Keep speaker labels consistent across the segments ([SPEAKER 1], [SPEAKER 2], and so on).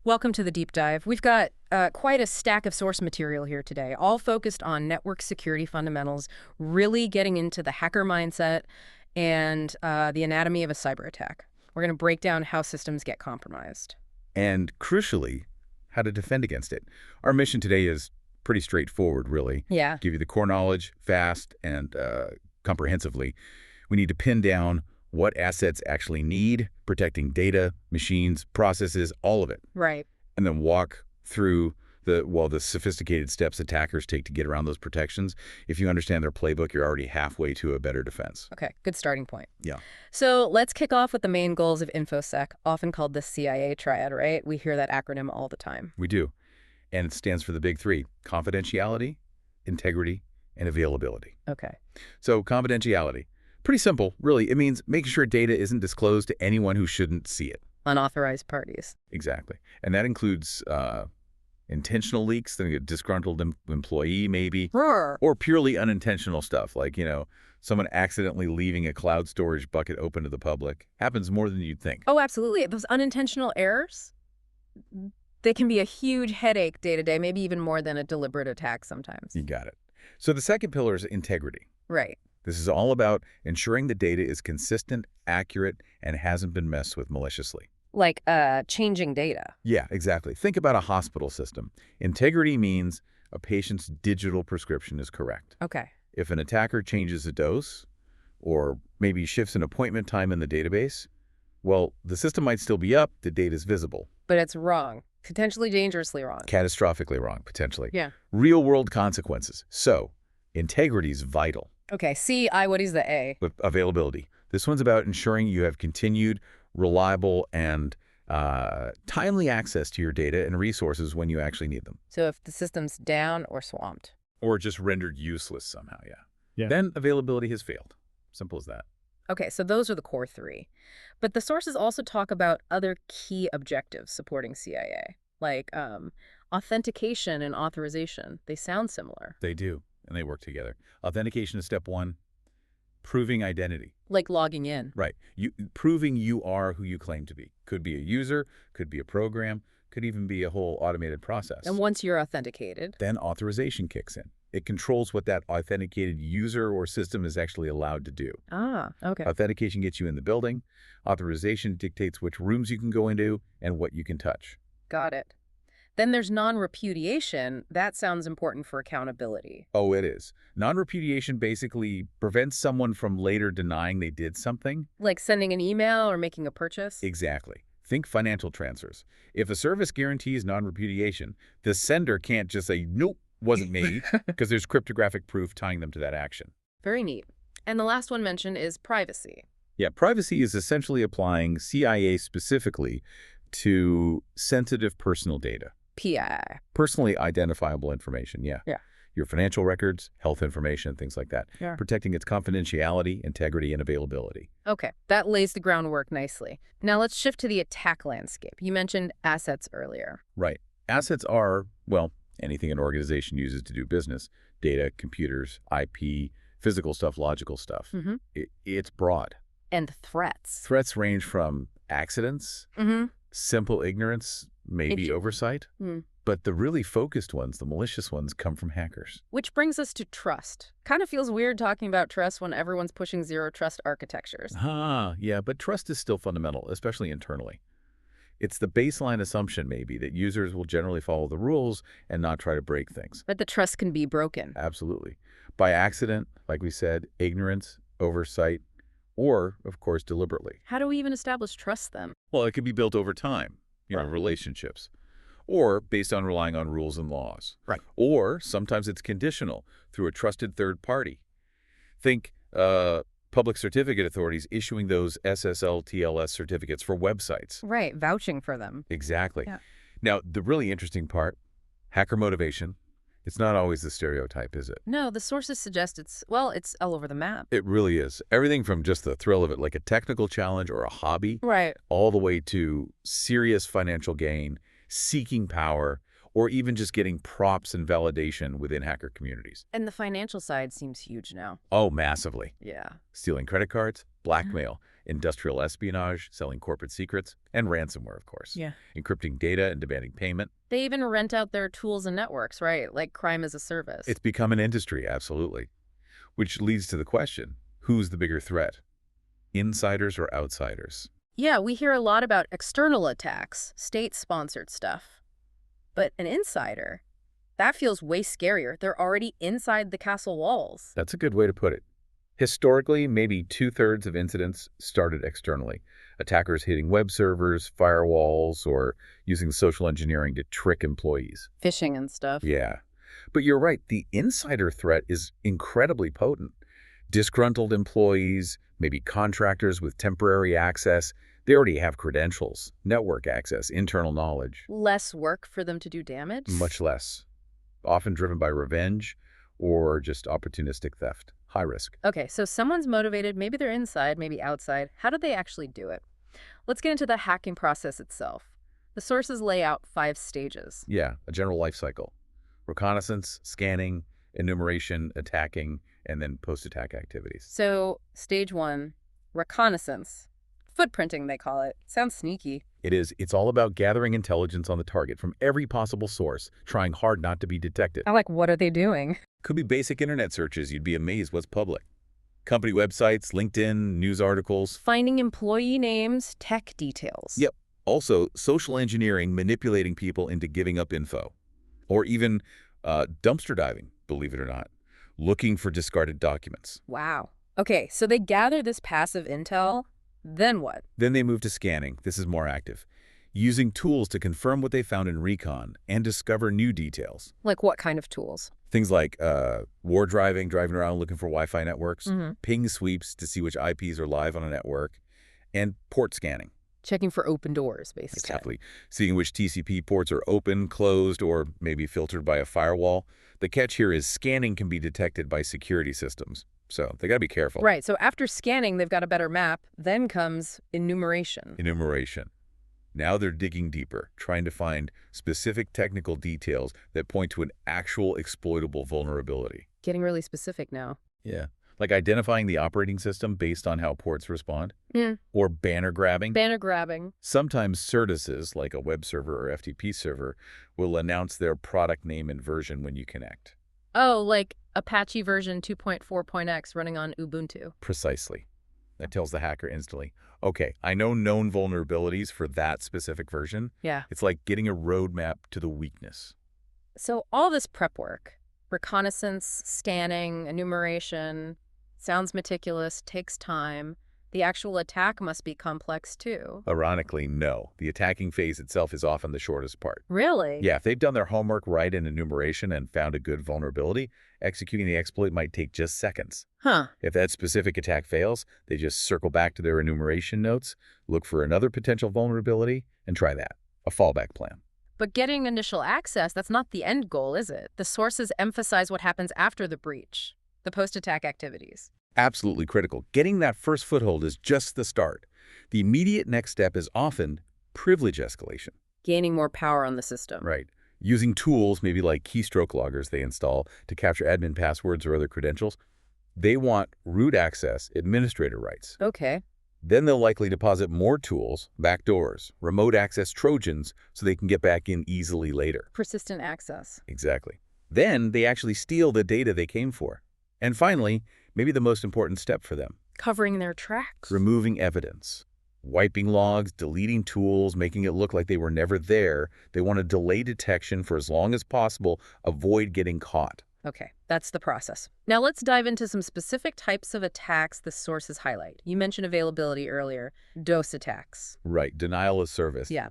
[SPEAKER 1] Welcome to the deep dive. We've got quite a stack of source material here today, all focused on network security fundamentals, really getting into the hacker mindset and the anatomy of a cyber attack. We're going to break down how systems get compromised.
[SPEAKER 2] And crucially, how to defend against it. Our mission today is pretty straightforward, really.
[SPEAKER 1] Yeah.
[SPEAKER 2] Give you the core knowledge fast and comprehensively. We need to pin down what assets actually need, protecting data, machines, processes, all of it.
[SPEAKER 1] Right.
[SPEAKER 2] And then walk through the sophisticated steps attackers take to get around those protections. If you understand their playbook, you're already halfway to a better defense.
[SPEAKER 1] Okay, good starting point.
[SPEAKER 2] Yeah.
[SPEAKER 1] So let's kick off with the main goals of InfoSec, often called the CIA triad, right? We hear that acronym all the time.
[SPEAKER 2] We do. And it stands for the big three: confidentiality, integrity, and availability.
[SPEAKER 1] Okay.
[SPEAKER 2] So confidentiality. Pretty simple, really. It means making sure data isn't disclosed to anyone who shouldn't see it.
[SPEAKER 1] Unauthorized parties.
[SPEAKER 2] Exactly. And that includes intentional leaks, a disgruntled employee maybe,
[SPEAKER 1] Roar.
[SPEAKER 2] or purely unintentional stuff like, someone accidentally leaving a cloud storage bucket open to the public. Happens more than you'd think.
[SPEAKER 1] Oh, absolutely. Those unintentional errors, they can be a huge headache day to day, maybe even more than a deliberate attack sometimes.
[SPEAKER 2] You got it. So the second pillar is integrity.
[SPEAKER 1] Right.
[SPEAKER 2] This is all about ensuring the data is consistent, accurate, and hasn't been messed with maliciously.
[SPEAKER 1] Like changing data.
[SPEAKER 2] Yeah, exactly. Think about a hospital system. Integrity means a patient's digital prescription is correct.
[SPEAKER 1] Okay.
[SPEAKER 2] If an attacker changes a dose or maybe shifts an appointment time in the database, well, the system might still be up, the data is visible.
[SPEAKER 1] But it's wrong. Potentially dangerously wrong.
[SPEAKER 2] Catastrophically wrong, potentially.
[SPEAKER 1] Yeah.
[SPEAKER 2] Real-world consequences. So, integrity is vital.
[SPEAKER 1] Okay, what is the A?
[SPEAKER 2] With availability. This one's about ensuring you have continued, reliable, and timely access to your data and resources when you actually need them.
[SPEAKER 1] So if the system's down or swamped.
[SPEAKER 2] Or just rendered useless somehow,
[SPEAKER 3] Yeah.
[SPEAKER 2] Then availability has failed. Simple as that.
[SPEAKER 1] Okay, so those are the core three. But the sources also talk about other key objectives supporting CIA, like authentication and authorization. They sound similar.
[SPEAKER 2] They do, and they work together. Authentication is step one. Proving identity.
[SPEAKER 1] Like logging in.
[SPEAKER 2] Right. Proving you are who you claim to be. Could be a user, could be a program, could even be a whole automated process.
[SPEAKER 1] And once you're authenticated.
[SPEAKER 2] Then authorization kicks in. It controls what that authenticated user or system is actually allowed to do.
[SPEAKER 1] Ah, okay.
[SPEAKER 2] Authentication gets you in the building. Authorization dictates which rooms you can go into and what you can touch.
[SPEAKER 1] Got it. Then there's non-repudiation. That sounds important for accountability.
[SPEAKER 2] Oh, it is. Non-repudiation basically prevents someone from later denying they did something.
[SPEAKER 1] Like sending an email or making a purchase?
[SPEAKER 2] Exactly. Think financial transfers. If a service guarantees non-repudiation, the sender can't just say, nope, wasn't me, because there's cryptographic proof tying them to that action.
[SPEAKER 1] Very neat. And the last one mentioned is privacy.
[SPEAKER 2] Yeah, privacy is essentially applying CIA specifically to sensitive personal data.
[SPEAKER 1] PI.
[SPEAKER 2] Personally identifiable information, yeah.
[SPEAKER 1] Yeah.
[SPEAKER 2] Your financial records, health information, things like that.
[SPEAKER 1] Yeah.
[SPEAKER 2] Protecting its confidentiality, integrity, and availability.
[SPEAKER 1] Okay, that lays the groundwork nicely. Now let's shift to the attack landscape. You mentioned assets earlier.
[SPEAKER 2] Right. Assets are, well, anything an organization uses to do business. Data, computers, IP, physical stuff, logical stuff.
[SPEAKER 1] Mm-hmm.
[SPEAKER 2] It's broad.
[SPEAKER 1] And threats.
[SPEAKER 2] Threats range from accidents,
[SPEAKER 1] Mm-hmm.
[SPEAKER 2] simple ignorance, maybe oversight.
[SPEAKER 1] Mm.
[SPEAKER 2] But the really focused ones, the malicious ones, come from hackers.
[SPEAKER 1] Which brings us to trust. Kind of feels weird talking about trust when everyone's pushing zero trust architectures.
[SPEAKER 2] Yeah, but trust is still fundamental, especially internally. It's the baseline assumption, maybe, that users will generally follow the rules and not try to break things.
[SPEAKER 1] But the trust can be broken.
[SPEAKER 2] Absolutely. By accident, like we said, ignorance, oversight, or, of course, deliberately.
[SPEAKER 1] How do we even establish trust then?
[SPEAKER 2] Well, it can be built over time,
[SPEAKER 1] Right.
[SPEAKER 2] relationships, or based on relying on rules and laws.
[SPEAKER 3] Right.
[SPEAKER 2] Or sometimes it's conditional through a trusted third party. Think public certificate authorities issuing those SSL, TLS certificates for websites.
[SPEAKER 1] Right, vouching for them.
[SPEAKER 2] Exactly.
[SPEAKER 1] Yeah.
[SPEAKER 2] Now, the really interesting part, hacker motivation, it's not always the stereotype, is it?
[SPEAKER 1] No, the sources suggest it's all over the map.
[SPEAKER 2] It really is. Everything from just the thrill of it, like a technical challenge or a hobby,
[SPEAKER 1] Right.
[SPEAKER 2] all the way to serious financial gain, seeking power, or even just getting props and validation within hacker communities.
[SPEAKER 1] And the financial side seems huge now.
[SPEAKER 2] Oh, massively.
[SPEAKER 1] Yeah.
[SPEAKER 2] Stealing credit cards, blackmail, industrial espionage, selling corporate secrets, and ransomware, of course.
[SPEAKER 1] Yeah.
[SPEAKER 2] Encrypting data and demanding payment.
[SPEAKER 1] They even rent out their tools and networks, right? Like crime as a service.
[SPEAKER 2] It's become an industry, absolutely. Which leads to the question, who's the bigger threat? Insiders or outsiders?
[SPEAKER 1] Yeah, we hear a lot about external attacks, state-sponsored stuff. But an insider, that feels way scarier. They're already inside the castle walls.
[SPEAKER 2] That's a good way to put it. Historically, maybe 2/3 of incidents started externally. Attackers hitting web servers, firewalls, or using social engineering to trick employees.
[SPEAKER 1] Phishing and stuff.
[SPEAKER 2] Yeah. But you're right, the insider threat is incredibly potent. Disgruntled employees, maybe contractors with temporary access, they already have credentials, network access, internal knowledge.
[SPEAKER 1] Less work for them to do damage?
[SPEAKER 2] Much less. Often driven by revenge or just opportunistic theft. High risk.
[SPEAKER 1] Okay, so someone's motivated. Maybe they're inside, maybe outside. How do they actually do it? Let's get into the hacking process itself. The sources lay out 5 stages.
[SPEAKER 2] Yeah, a general life cycle. Reconnaissance, scanning, enumeration, attacking, and then post-attack activities.
[SPEAKER 1] So, stage 1, reconnaissance. Footprinting, they call it. Sounds sneaky.
[SPEAKER 2] It is. It's all about gathering intelligence on the target from every possible source, trying hard not to be detected.
[SPEAKER 1] I like, what are they doing?
[SPEAKER 2] Could be basic internet searches. You'd be amazed what's public. Company websites, LinkedIn, news articles.
[SPEAKER 1] Finding employee names, tech details.
[SPEAKER 2] Yep. Also, social engineering, manipulating people into giving up info. Or even dumpster diving, believe it or not. Looking for discarded documents.
[SPEAKER 1] Wow. Okay, so they gather this passive intel. Then what?
[SPEAKER 2] Then they move to scanning. This is more active. Using tools to confirm what they found in recon and discover new details.
[SPEAKER 1] Like what kind of tools?
[SPEAKER 2] Things like war driving around looking for Wi-Fi networks, ping sweeps to see which IPs are live on a network, and port scanning.
[SPEAKER 1] Checking for open doors, basically.
[SPEAKER 2] Exactly. Seeing which TCP ports are open, closed, or maybe filtered by a firewall. The catch here is scanning can be detected by security systems. So they got to be careful.
[SPEAKER 1] Right. So after scanning, they've got a better map. Then comes enumeration.
[SPEAKER 2] Enumeration. Now they're digging deeper, trying to find specific technical details that point to an actual exploitable vulnerability.
[SPEAKER 1] Getting really specific now.
[SPEAKER 2] Yeah. Like identifying the operating system based on how ports respond. Or banner grabbing.
[SPEAKER 1] Banner grabbing.
[SPEAKER 2] Sometimes services, like a web server or FTP server, will announce their product name and version when you connect.
[SPEAKER 1] Oh, like Apache version 2.4.x running on Ubuntu.
[SPEAKER 2] Precisely. That tells the hacker instantly, okay, I know known vulnerabilities for that specific version.
[SPEAKER 1] Yeah.
[SPEAKER 2] It's like getting a roadmap to the weakness.
[SPEAKER 1] So all this prep work, reconnaissance, scanning, enumeration, sounds meticulous, takes time. The actual attack must be complex too.
[SPEAKER 2] Ironically, no. The attacking phase itself is often the shortest part.
[SPEAKER 1] Really?
[SPEAKER 2] Yeah, if they've done their homework right in enumeration and found a good vulnerability, executing the exploit might take just seconds.
[SPEAKER 1] Huh.
[SPEAKER 2] If that specific attack fails, they just circle back to their enumeration notes, look for another potential vulnerability, and try that. A fallback plan.
[SPEAKER 1] But getting initial access, that's not the end goal, is it? The sources emphasize what happens after the breach, the post-attack activities.
[SPEAKER 2] Absolutely critical. Getting that first foothold is just the start. The immediate next step is often privilege escalation.
[SPEAKER 1] Gaining more power on the system.
[SPEAKER 2] Right. Using tools, maybe like keystroke loggers they install to capture admin passwords or other credentials. They want root access, administrator rights.
[SPEAKER 1] Okay.
[SPEAKER 2] Then they'll likely deposit more tools, backdoors, remote access Trojans, so they can get back in easily later.
[SPEAKER 1] Persistent access.
[SPEAKER 2] Exactly. Then they actually steal the data they came for. And finally, maybe the most important step for them.
[SPEAKER 1] Covering their tracks.
[SPEAKER 2] Removing evidence. Wiping logs, deleting tools, making it look like they were never there. They want to delay detection for as long as possible, avoid getting caught.
[SPEAKER 1] Okay, that's the process. Now let's dive into some specific types of attacks the sources highlight. You mentioned availability earlier. DOS attacks.
[SPEAKER 2] Right, denial of service.
[SPEAKER 1] Yeah.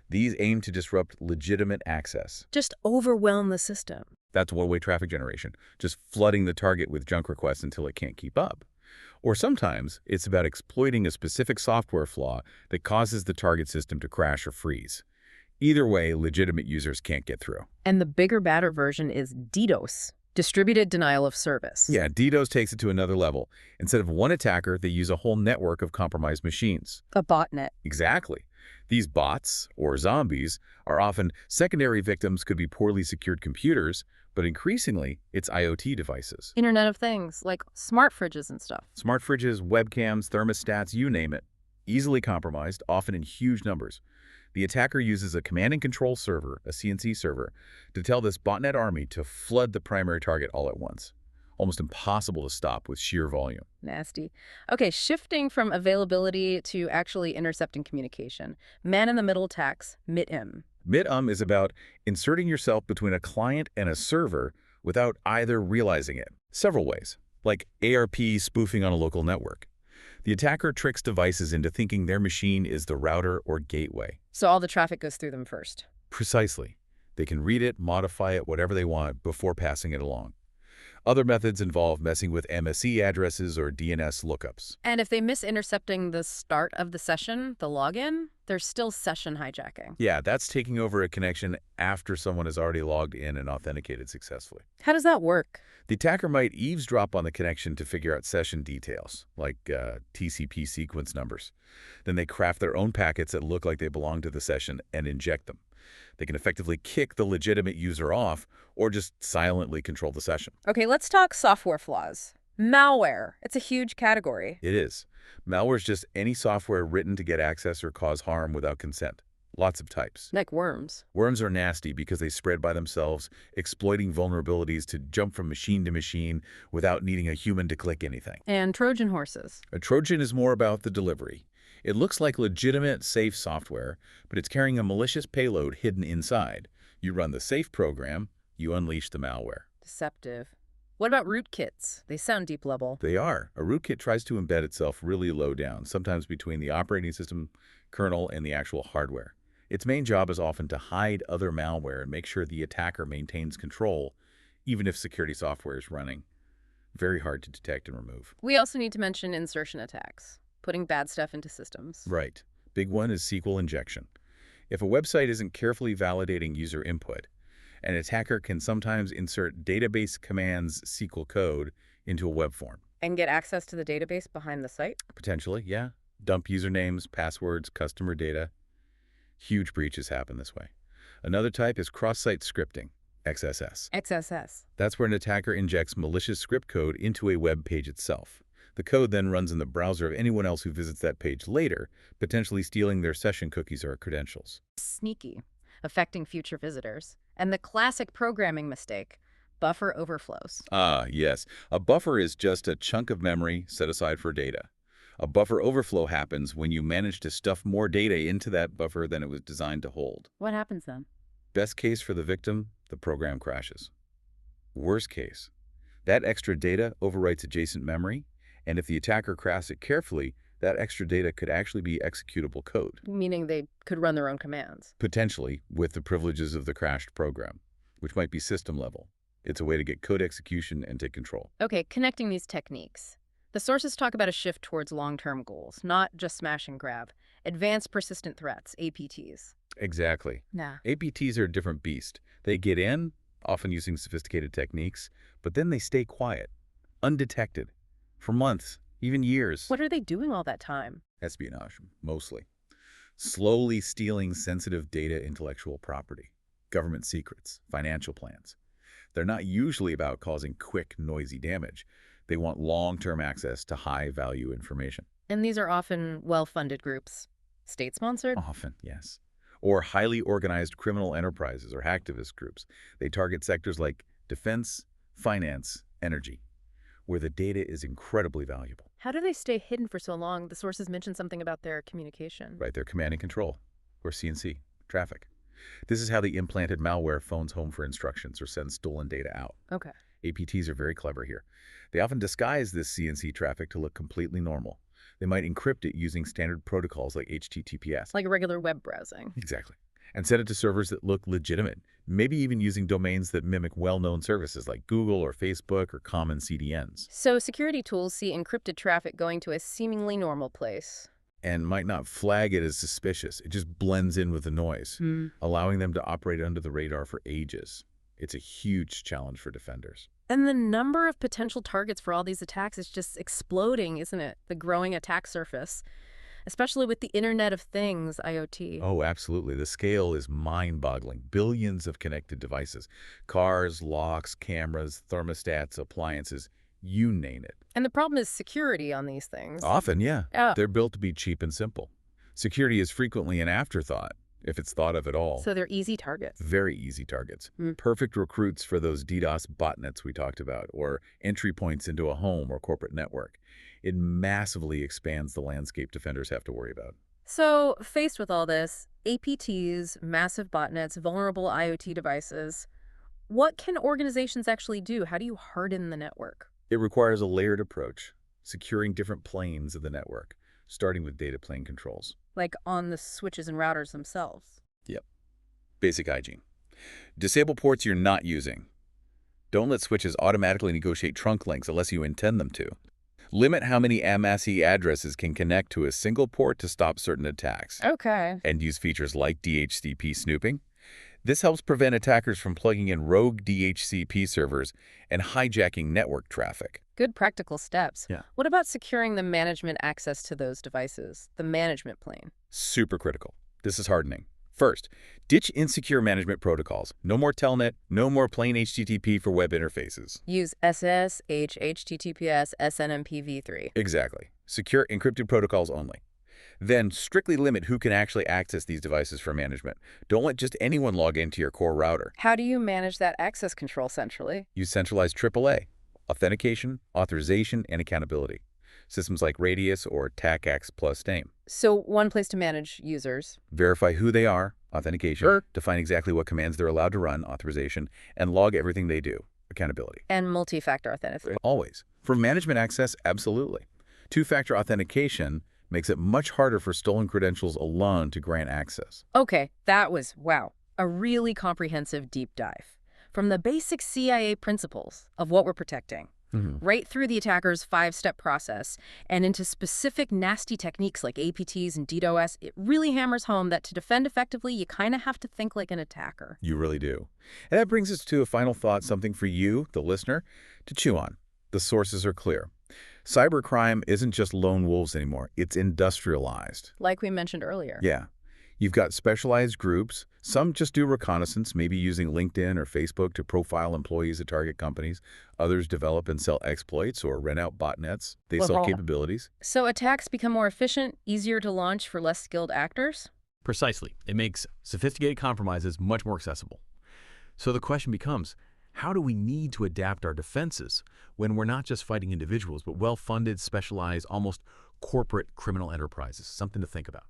[SPEAKER 2] These aim to disrupt legitimate access.
[SPEAKER 1] Just overwhelm the system.
[SPEAKER 2] That's one-way traffic generation, just flooding the target with junk requests until it can't keep up. Or sometimes it's about exploiting a specific software flaw that causes the target system to crash or freeze. Either way, legitimate users can't get through.
[SPEAKER 1] And the bigger, badder version is DDoS, distributed denial of service.
[SPEAKER 2] Yeah, DDoS takes it to another level. Instead of one attacker, they use a whole network of compromised machines.
[SPEAKER 1] A botnet.
[SPEAKER 2] Exactly. These bots, or zombies, are often secondary victims could be poorly secured computers, but increasingly, it's IoT devices.
[SPEAKER 1] Internet of Things, like smart fridges and stuff.
[SPEAKER 2] Smart fridges, webcams, thermostats, you name it. Easily compromised, often in huge numbers. The attacker uses a command and control server, a CNC server, to tell this botnet army to flood the primary target all at once. Almost impossible to stop with sheer volume.
[SPEAKER 1] Nasty. Okay, shifting from availability to actually intercepting communication. Man-in-the-middle attacks, MIT-IM.
[SPEAKER 2] MIT-IM is about inserting yourself between a client and a server without either realizing it. Several ways, like ARP spoofing on a local network. The attacker tricks devices into thinking their machine is the router or gateway.
[SPEAKER 1] So all the traffic goes through them first.
[SPEAKER 2] Precisely. They can read it, modify it, whatever they want before passing it along. Other methods involve messing with MSE addresses or DNS lookups.
[SPEAKER 1] And if they miss intercepting the start of the session, the login, there's still session hijacking.
[SPEAKER 2] Yeah, that's taking over a connection after someone has already logged in and authenticated successfully.
[SPEAKER 1] How does that work?
[SPEAKER 2] The attacker might eavesdrop on the connection to figure out session details, like TCP sequence numbers. Then they craft their own packets that look like they belong to the session and inject them. They can effectively kick the legitimate user off or just silently control the session.
[SPEAKER 1] Okay, let's talk software flaws. Malware. It's a huge category.
[SPEAKER 2] It is. Malware is just any software written to get access or cause harm without consent. Lots of types.
[SPEAKER 1] Like worms.
[SPEAKER 2] Worms are nasty because they spread by themselves, exploiting vulnerabilities to jump from machine to machine without needing a human to click anything.
[SPEAKER 1] And Trojan horses.
[SPEAKER 2] A Trojan is more about the delivery. It looks like legitimate, safe software, but it's carrying a malicious payload hidden inside. You run the safe program, you unleash the malware.
[SPEAKER 1] Deceptive. What about rootkits? They sound deep level.
[SPEAKER 2] They are. A rootkit tries to embed itself really low down, sometimes between the operating system, kernel, and the actual hardware. Its main job is often to hide other malware and make sure the attacker maintains control, even if security software is running. Very hard to detect and remove.
[SPEAKER 1] We also need to mention insertion attacks, putting bad stuff into systems.
[SPEAKER 2] Right. Big one is SQL injection. If a website isn't carefully validating user input, an attacker can sometimes insert database commands SQL code into a web form.
[SPEAKER 1] And get access to the database behind the site?
[SPEAKER 2] Potentially, yeah. Dump usernames, passwords, customer data. Huge breaches happen this way. Another type is cross-site scripting, XSS.
[SPEAKER 1] XSS.
[SPEAKER 2] That's where an attacker injects malicious script code into a web page itself. The code then runs in the browser of anyone else who visits that page later, potentially stealing their session cookies or credentials.
[SPEAKER 1] Sneaky, affecting future visitors. And the classic programming mistake, buffer overflows.
[SPEAKER 2] Ah, yes. A buffer is just a chunk of memory set aside for data. A buffer overflow happens when you manage to stuff more data into that buffer than it was designed to hold.
[SPEAKER 1] What happens then?
[SPEAKER 2] Best case for the victim, the program crashes. Worst case, that extra data overwrites adjacent memory, and if the attacker crafts it carefully, that extra data could actually be executable code.
[SPEAKER 1] Meaning they could run their own commands.
[SPEAKER 2] Potentially with the privileges of the crashed program, which might be system level. It's a way to get code execution and take control.
[SPEAKER 1] Okay, connecting these techniques. The sources talk about a shift towards long-term goals, not just smash and grab. Advanced persistent threats, APTs.
[SPEAKER 2] Exactly.
[SPEAKER 1] Nah.
[SPEAKER 2] APTs are a different beast. They get in, often using sophisticated techniques, but then they stay quiet, undetected, for months, even years.
[SPEAKER 1] What are they doing all that time?
[SPEAKER 2] Espionage, mostly. Slowly stealing sensitive data, intellectual property, government secrets, financial plans. They're not usually about causing quick, noisy damage. They want long-term access to high-value information.
[SPEAKER 1] And these are often well-funded groups. State-sponsored?
[SPEAKER 2] Often, yes. Or highly organized criminal enterprises or hacktivist groups. They target sectors like defense, finance, energy, where the data is incredibly valuable.
[SPEAKER 1] How do they stay hidden for so long? The sources mention something about their communication.
[SPEAKER 2] Right, their command and control, or CNC, traffic. This is how the implanted malware phones home for instructions or sends stolen data out.
[SPEAKER 1] Okay.
[SPEAKER 2] APTs are very clever here. They often disguise this CNC traffic to look completely normal. They might encrypt it using standard protocols like HTTPS.
[SPEAKER 1] Like regular web browsing.
[SPEAKER 2] Exactly. And send it to servers that look legitimate, maybe even using domains that mimic well-known services like Google or Facebook or common CDNs.
[SPEAKER 1] So security tools see encrypted traffic going to a seemingly normal place.
[SPEAKER 2] And might not flag it as suspicious. It just blends in with the noise, allowing them to operate under the radar for ages. It's a huge challenge for defenders.
[SPEAKER 1] And the number of potential targets for all these attacks is just exploding, isn't it? The growing attack surface. especially with the Internet of Things, IoT.
[SPEAKER 2] Oh, absolutely. The scale is mind-boggling. Billions of connected devices. Cars, locks, cameras, thermostats, appliances, you name it.
[SPEAKER 1] And the problem is security on these things.
[SPEAKER 2] Often, yeah.
[SPEAKER 1] Yeah.
[SPEAKER 2] They're built to be cheap and simple. Security is frequently an afterthought, if it's thought of at all.
[SPEAKER 1] So they're easy targets.
[SPEAKER 2] Very easy targets.
[SPEAKER 1] Mm.
[SPEAKER 2] Perfect recruits for those DDoS botnets we talked about, or entry points into a home or corporate network. It massively expands the landscape defenders have to worry about.
[SPEAKER 1] So, faced with all this, APTs, massive botnets, vulnerable IoT devices, what can organizations actually do? How do you harden the network?
[SPEAKER 2] It requires a layered approach, securing different planes of the network, starting with data plane controls.
[SPEAKER 1] Like on the switches and routers themselves.
[SPEAKER 2] Yep. Basic hygiene. Disable ports you're not using. Don't let switches automatically negotiate trunk lengths unless you intend them to. Limit how many MAC addresses can connect to a single port to stop certain attacks.
[SPEAKER 1] Okay.
[SPEAKER 2] And use features like DHCP snooping. This helps prevent attackers from plugging in rogue DHCP servers and hijacking network traffic.
[SPEAKER 1] Good practical steps.
[SPEAKER 2] Yeah.
[SPEAKER 1] What about securing the management access to those devices, the management plane?
[SPEAKER 2] Super critical. This is hardening. First, ditch insecure management protocols. No more Telnet, no more plain HTTP for web interfaces.
[SPEAKER 1] Use SSH, HTTPS, SNMP v3.
[SPEAKER 2] Exactly. Secure encrypted protocols only. Then strictly limit who can actually access these devices for management. Don't let just anyone log into your core router.
[SPEAKER 1] How do you manage that access control centrally?
[SPEAKER 2] Use centralized AAA, authentication, authorization, and accountability. Systems like Radius or TACACS plus NAME.
[SPEAKER 1] So one place to manage users.
[SPEAKER 2] Verify who they are, authentication,
[SPEAKER 1] Sure.
[SPEAKER 2] define exactly what commands they're allowed to run, authorization, and log everything they do, accountability.
[SPEAKER 1] And multi-factor authentication.
[SPEAKER 2] Always. For management access, absolutely. Two-factor authentication makes it much harder for stolen credentials alone to grant access.
[SPEAKER 1] Okay, that was, wow, a really comprehensive deep dive. From the basic CIA principles of what we're protecting, right through the attacker's 5-step process, and into specific nasty techniques like APTs and DDoS, it really hammers home that to defend effectively, you kind of have to think like an attacker.
[SPEAKER 2] You really do. And that brings us to a final thought, something for you, the listener, to chew on. The sources are clear. Cybercrime isn't just lone wolves anymore. It's industrialized.
[SPEAKER 1] Like we mentioned earlier.
[SPEAKER 2] Yeah. You've got specialized groups. Some just do reconnaissance, maybe using LinkedIn or Facebook to profile employees at target companies. Others develop and sell exploits or rent out botnets. They sell capabilities.
[SPEAKER 1] So attacks become more efficient, easier to launch for less skilled actors?
[SPEAKER 3] Precisely. It makes sophisticated compromises much more accessible. So the question becomes, how do we need to adapt our defenses when we're not just fighting individuals, but well-funded, specialized, almost corporate criminal enterprises? Something to think about.